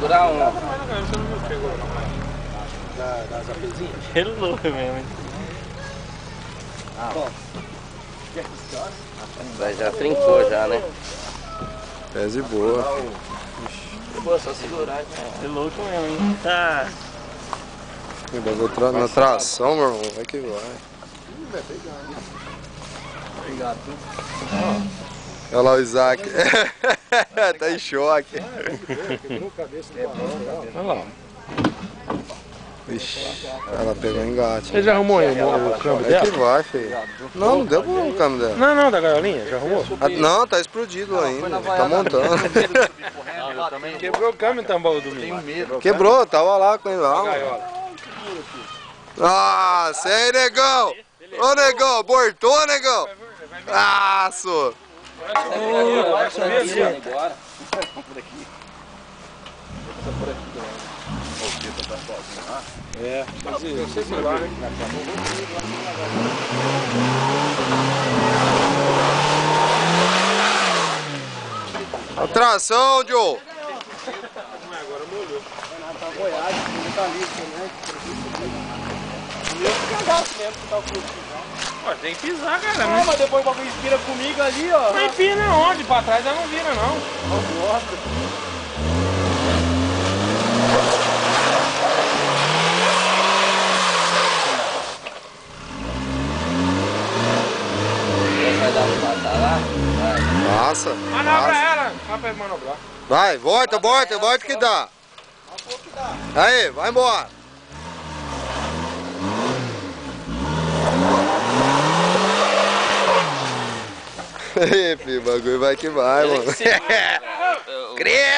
segurar um. Você não me pegou Das apezinhas? Que louco mesmo, hein? Bom. Já trincou já, né? Pese boa. Boa, só segurar. Que louco mesmo, hein? Tá. Na tração, meu irmão. Vai que vai. Obrigado. Olha lá o Isaac. Tá em choque. Olha lá. Ixi, ela pegou engate. Você já arrumou aí o câmbio É dela? que vai, filho. Não deu problema o câmbio dela. Não, da gaiolinha, já arrumou? Não, tá explodido ainda. Tá montando. Quebrou o câmbio então, baú domingo. Quebrou, tava lá com ele lá. Gaiola. Ah, cê aí, negão! Ô, negão, abortou, negão? Ah, sou. Vai subir ali agora. Por aqui. Por aqui. É, mas eu sei que lá, né? Atração, Joe! Agora molhou. Tá boiado, não tá liso também. Eu cagaço mesmo que tá o fluxo. Pô, tem que pisar, cara. Não, mas depois o bagulho vira comigo ali, ó. Mas pina onde? Pra trás ela não vira, não. Não gosto. Vai dar uma passada lá? Vai. Passa. Manobra ela. Vai pra manobrar. Vai, volta que dá. Aí, vai embora. Aí, filho, o bagulho vai que vai, mano. Credo!